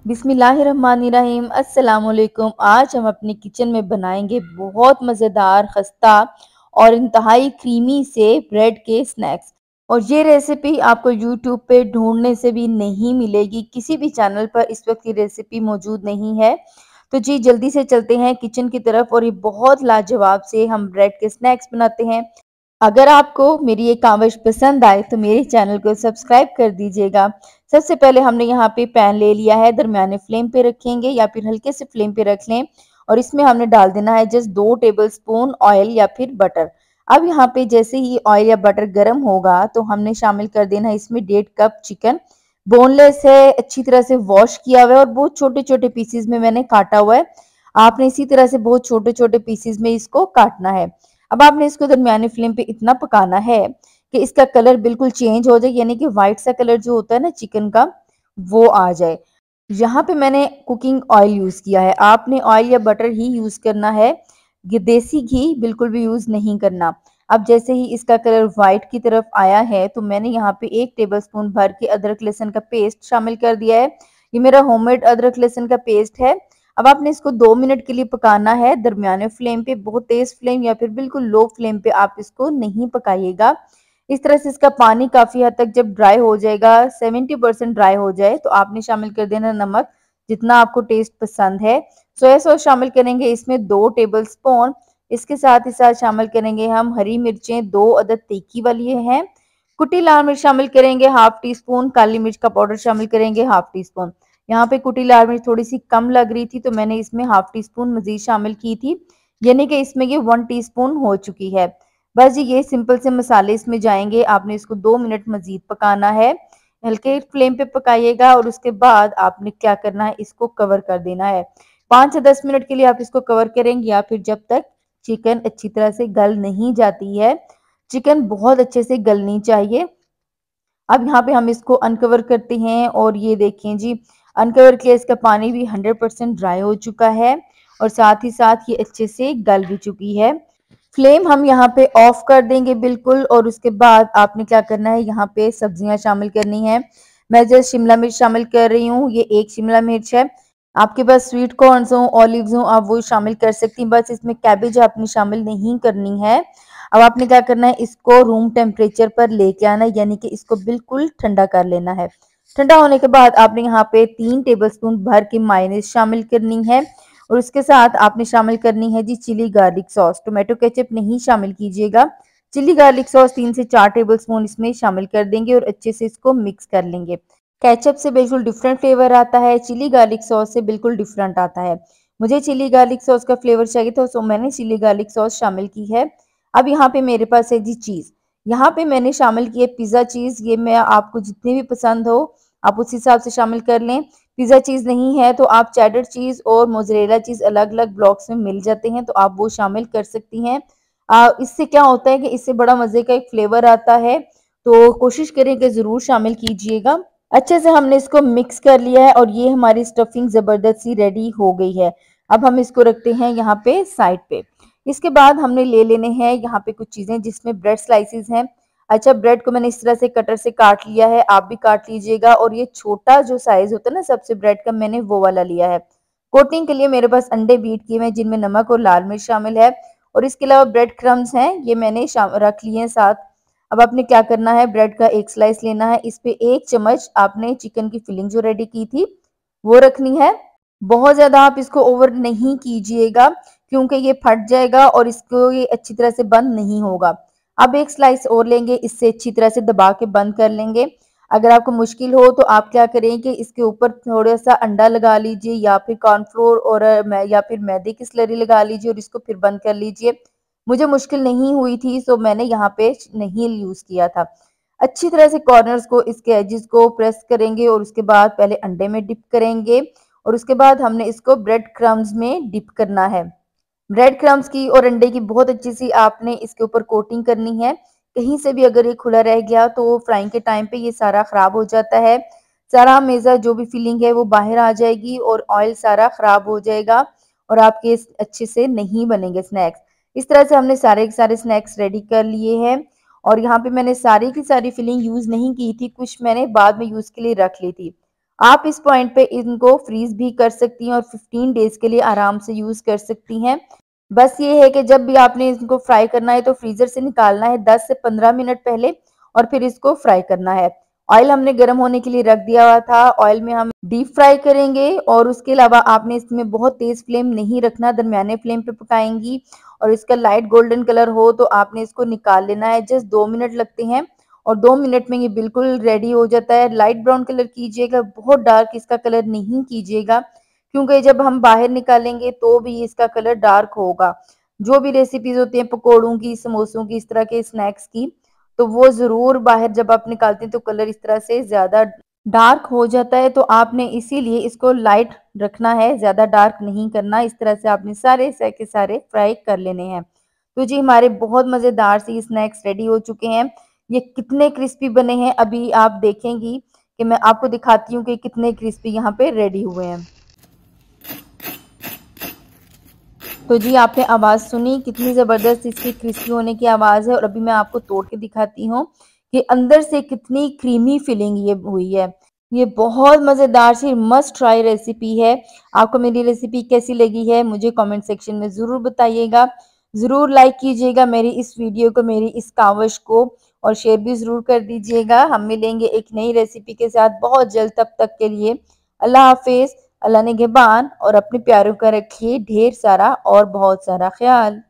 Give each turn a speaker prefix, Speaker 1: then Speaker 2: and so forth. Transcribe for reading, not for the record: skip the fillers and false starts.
Speaker 1: बिस्मिल्लाहिर्रहमानिर्रहीम अस्सलाम वालेकुम। आज हम अपने किचन में बनाएंगे बहुत मज़ेदार, खस्ता और इंतहाई क्रीमी से ब्रेड के स्नैक्स। और ये रेसिपी आपको यूट्यूब पे ढूंढने से भी नहीं मिलेगी, किसी भी चैनल पर इस वक्त ये रेसिपी मौजूद नहीं है। तो जी जल्दी से चलते हैं किचन की तरफ और ये बहुत लाजवाब से हम ब्रेड के स्नैक्स बनाते हैं। अगर आपको मेरी ये काविश पसंद आए तो मेरे चैनल को सब्सक्राइब कर दीजिएगा। सबसे पहले हमने यहाँ पे पैन ले लिया है, दरमियाने फ्लेम पे रखेंगे या फिर हल्के से फ्लेम पे रख लें। और इसमें हमने डाल देना है जस्ट 2 टेबलस्पून ऑयल या फिर बटर। अब यहाँ पे जैसे ही ऑयल या बटर गर्म होगा तो हमने शामिल कर देना है इसमें 1.5 कप चिकन। बोनलेस है, अच्छी तरह से वॉश किया हुआ है और बहुत छोटे छोटे पीसीज में मैंने काटा हुआ है। आपने इसी तरह से बहुत छोटे छोटे पीसीज में इसको काटना है। अब आपने इसको दरमियाने फ्लेम पे इतना पकाना है कि इसका कलर बिल्कुल चेंज हो जाए, यानी कि व्हाइट सा कलर जो होता है ना चिकन का, वो आ जाए। यहाँ पे मैंने कुकिंग ऑयल यूज किया है, आपने ऑयल या बटर ही यूज करना है। ये देसी घी बिल्कुल भी यूज नहीं करना। अब जैसे ही इसका कलर व्हाइट की तरफ आया है तो मैंने यहाँ पे 1 टेबलस्पून भर के अदरक लहसुन का पेस्ट शामिल कर दिया है। ये मेरा होममेड अदरक लहसुन का पेस्ट है। अब आपने इसको 2 मिनट के लिए पकाना है दरमियाने फ्लेम पे, बहुत तेज फ्लेम या फिर बिल्कुल लो फ्लेम पे आप इसको नहीं पकाइएगा। इस तरह से इसका पानी काफी हद तक जब ड्राई हो जाएगा, 70% ड्राई हो जाए, तो आपने शामिल कर देना नमक जितना आपको टेस्ट पसंद है। सोया सॉस शामिल करेंगे इसमें 2 टेबल स्पून। इसके साथ ही साथ शामिल करेंगे हम हरी मिर्चें 2 अदद तीखी वाली हैं। कुटी लाल मिर्च शामिल करेंगे हाफ टी स्पून, काली मिर्च का पाउडर शामिल करेंगे हाफ टी स्पून। यहाँ पे कुटी लाल मिर्च थोड़ी सी कम लग रही थी तो मैंने इसमें हाफ टी स्पून मजीद शामिल की थी, यानी कि इसमें ये 1 टीस्पून हो चुकी है। बस जी ये सिंपल से मसाले इसमें जाएंगे। आपने इसको 2 मिनट मजीद पकाना है, हल्के फ्लेम पे पकाइएगा और उसके बाद आपने क्या करना है, इसको कवर कर देना है। 5 से 10 मिनट के लिए आप इसको कवर करेंगे या फिर जब तक चिकन अच्छी तरह से गल नहीं जाती है। चिकन बहुत अच्छे से गलनी चाहिए। अब यहाँ पे हम इसको अनकवर करते हैं और ये देखें जी, अनकवर किया, इसका पानी भी 100% ड्राई हो चुका है और साथ ही साथ ये अच्छे से गल भी चुकी है। फ्लेम हम यहाँ पे ऑफ कर देंगे बिल्कुल और उसके बाद आपने क्या करना है, यहाँ पे सब्जियां शामिल करनी है। मैं जस्ट शिमला मिर्च शामिल कर रही हूँ, ये 1 शिमला मिर्च है। आपके पास स्वीट कॉर्न्स हो, ऑलिव्स हो, आप वो शामिल कर सकती हैं। बस इसमें कैबेज आपने शामिल नहीं करनी है। अब आपने क्या करना है, इसको रूम टेम्परेचर पर लेके आना है, यानी कि इसको बिल्कुल ठंडा कर लेना है। ठंडा होने के बाद आपने यहाँ पे 3 टेबलस्पून भर के मायोनीज शामिल करनी है और उसके साथ आपने शामिल करनी है जी chilli garlic sauce. Tomato ketchup नहीं शामिल कीजिएगा। चिली गार्लिक सॉस 3 से 4 टेबलस्पून इसमें शामिल कर देंगे और अच्छे से इसको मिक्स कर लेंगे। केचप से बिल्कुल डिफरेंट फ्लेवर आता है, चिली गार्लिक सॉस से बिल्कुल डिफरेंट आता है। मुझे चिली गार्लिक सॉस का फ्लेवर चाहिए था तो मैंने चिली गार्लिक सॉस शामिल की है। अब यहाँ पे मेरे पास है जी चीज़। यहाँ पे मैंने शामिल की है पिज़्ज़ा चीज़। ये मैं आपको जितनी भी पसंद हो आप उस हिसाब से शामिल कर लें। पिज़्ज़ा चीज़ नहीं है तो आप चेडर चीज़ और मोज़रेला चीज़ अलग अलग ब्लॉक्स में मिल जाते हैं, तो आप वो शामिल कर सकती हैं। इससे क्या होता है कि इससे बड़ा मज़े का एक फ्लेवर आता है, तो कोशिश करें कि ज़रूर शामिल कीजिएगा। अच्छे से हमने इसको मिक्स कर लिया है और ये हमारी स्टफिंग ज़बरदस्त सी रेडी हो गई है। अब हम इसको रखते हैं यहाँ पे साइड पे। इसके बाद हमने ले लेने हैं यहाँ पे कुछ चीज़ें जिसमें ब्रेड स्लाइसेस हैं। अच्छा, ब्रेड को मैंने इस तरह से कटर से काट लिया है, आप भी काट लीजिएगा। और ये छोटा जो साइज होता है ना सबसे ब्रेड का, मैंने वो वाला लिया है। कोटिंग के लिए मेरे पास अंडे बीट किए हुए हैं जिनमें नमक और लाल मिर्च शामिल है और इसके अलावा ब्रेड क्रम्स हैं, ये मैंने रख लिए हैं साथ। अब आपने क्या करना है, ब्रेड का एक स्लाइस लेना है, इस पे 1 चम्मच आपने चिकन की फिलिंग जो रेडी की थी वो रखनी है। बहुत ज्यादा आप इसको ओवर नहीं कीजिएगा क्योंकि ये फट जाएगा और इसको ये अच्छी तरह से बंद नहीं होगा। अब एक स्लाइस और लेंगे, इससे अच्छी तरह से दबा के बंद कर लेंगे। अगर आपको मुश्किल हो तो आप क्या करें कि इसके ऊपर थोड़ा सा अंडा लगा लीजिए या फिर कॉर्नफ्लोर और या फिर मैदे की स्लरी लगा लीजिए और इसको फिर बंद कर लीजिए। मुझे मुश्किल नहीं हुई थी तो मैंने यहाँ पे नहीं यूज किया था। अच्छी तरह से कॉर्नर्स को, इसके एजेस को प्रेस करेंगे और उसके बाद पहले अंडे में डिप करेंगे और उसके बाद हमने इसको ब्रेड क्रम्स में डिप करना है। ब्रेड क्रम्स की और अंडे की बहुत अच्छी सी आपने इसके ऊपर कोटिंग करनी है। कहीं से भी अगर ये खुला रह गया तो फ्राइंग के टाइम पे ये सारा खराब हो जाता है। सारा मेज़ा जो भी फिलिंग है वो बाहर आ जाएगी और ऑयल सारा खराब हो जाएगा और आपके अच्छे से नहीं बनेंगे स्नैक्स। इस तरह से हमने सारे के सारे स्नैक्स रेडी कर लिए हैं और यहाँ पे मैंने सारी की सारी फिलिंग यूज़ नहीं की थी, कुछ मैंने बाद में यूज़ के लिए रख ली थी। आप इस पॉइंट पे इनको फ्रीज भी कर सकती हैं और 15 डेज के लिए आराम से यूज कर सकती हैं। बस ये है कि जब भी आपने इनको फ्राई करना है तो फ्रीजर से निकालना है 10 से 15 मिनट पहले और फिर इसको फ्राई करना है। ऑयल हमने गर्म होने के लिए रख दिया हुआ था, ऑयल में हम डीप फ्राई करेंगे और उसके अलावा आपने इसमें बहुत तेज फ्लेम नहीं रखना, दरमियाने फ्लेम पे पकाएंगी और इसका लाइट गोल्डन कलर हो तो आपने इसको निकाल लेना है। जस्ट 2 मिनट लगते हैं और 2 मिनट में ये बिल्कुल रेडी हो जाता है। लाइट ब्राउन कलर कीजिएगा, बहुत डार्क इसका कलर नहीं कीजिएगा क्योंकि जब हम बाहर निकालेंगे तो भी इसका कलर डार्क होगा। जो भी रेसिपीज होती हैं पकोड़ों की, समोसों की, इस तरह के स्नैक्स की, तो वो ज़रूर बाहर जब आप निकालते हैं तो कलर इस तरह से ज़्यादा डार्क हो जाता है, तो आपने इसीलिए इसको लाइट रखना है, ज़्यादा डार्क नहीं करना। इस तरह से आपने सारे के सारे फ्राई कर लेने हैं। तो जी हमारे बहुत मज़ेदार से स्नैक्स रेडी हो चुके हैं। ये कितने क्रिस्पी बने हैं अभी आप देखेंगी कि मैं आपको दिखाती हूँ कि कितने क्रिस्पी यहाँ पे रेडी हुए हैं। तो जी आपने आवाज़ सुनी, कितनी ज़बरदस्त इसकी क्रिस्पी होने की आवाज़ है और अभी मैं आपको तोड़ के दिखाती हूँ कि अंदर से कितनी क्रीमी फिलिंग ये हुई है। ये बहुत मज़ेदार सी मस्ट ट्राई रेसिपी है। आपको मेरी रेसिपी कैसी लगी है मुझे कमेंट सेक्शन में ज़रूर बताइएगा। ज़रूर लाइक कीजिएगा मेरी इस वीडियो को, मेरी इस काविश को, और शेयर भी ज़रूर कर दीजिएगा। हम मिलेंगे एक नई रेसिपी के साथ बहुत जल्द, तब तक के लिए अल्लाह हाफ़िज़। अल्लाह निगहबान और अपने प्यारों का रखिए ढेर सारा और बहुत सारा ख्याल।